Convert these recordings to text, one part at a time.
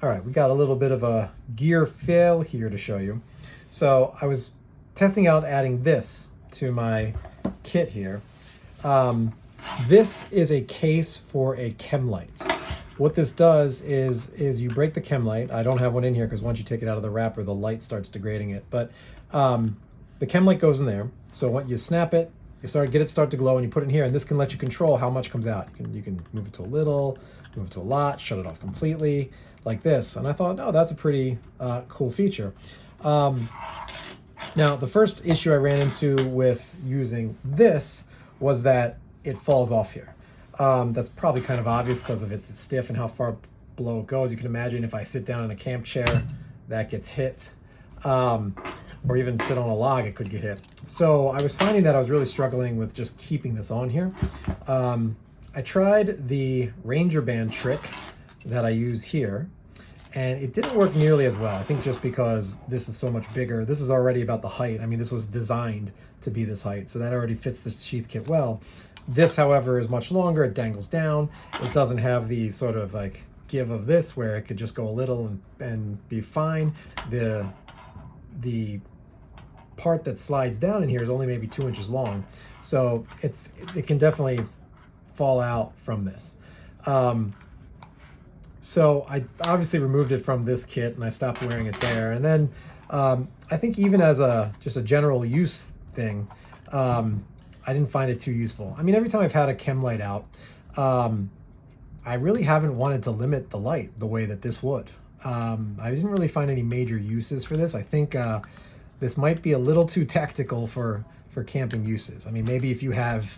All right, we got a little bit of a gear fail here to show you. So I was testing out adding this to my kit here. Um, this is a case for a chem light. What this does is you break the chem light. I don't have one in here because once you take it out of the wrapper, the light starts degrading it. But the chem light goes in there. So when you snap it, get it start to glow, and you put it in here, and this can let you control how much comes out. You can move it to a little, move it to a lot, shut it off completely, like this. And I thought, oh, that's a pretty cool feature. Now, the first issue I ran into with using this was that it falls off here. That's probably kind of obvious because of it's stiff and how far below it goes. You can imagine if I sit down in a camp chair, that gets hit. Or even sit on a log, it could get hit. So I was finding that I was really struggling with just keeping this on here. I tried the Ranger Band trick that I use here, and it didn't work nearly as well. I think just because this is so much bigger. This is already about the height. I mean, this was designed to be this height, so that already fits the sheath kit well. This, however, is much longer. It dangles down. It doesn't have the sort of like give of this where it could just go a little and be fine. The part that slides down in here is only maybe 2 inches long, so it can definitely fall out from this. So I obviously removed it from this kit and I stopped wearing it there. And then I think even as just a general use thing, I didn't find it too useful. I mean, every time I've had a chem light out, I really haven't wanted to limit the light the way that this would. I didn't really find any major uses for this. I think this might be a little too tactical for camping uses. I mean, maybe if you have,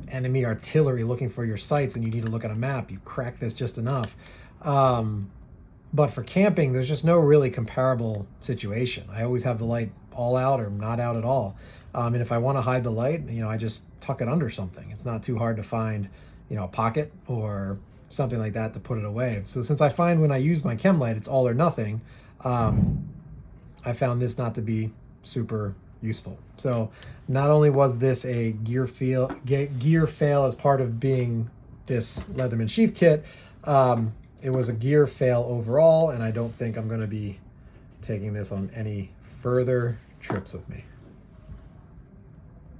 enemy artillery looking for your sights and you need to look at a map, you crack this just enough. But for camping, there's just no really comparable situation. I always have the light all out or not out at all. And if I want to hide the light, I just tuck it under something. It's not too hard to find, a pocket or something like that to put it away. So since I find when I use my chem light, it's all or nothing, I found this not to be super useful. So not only was this a gear fail as part of being this Leatherman sheath kit, it was a gear fail overall, and I don't think I'm going to be taking this on any further trips with me.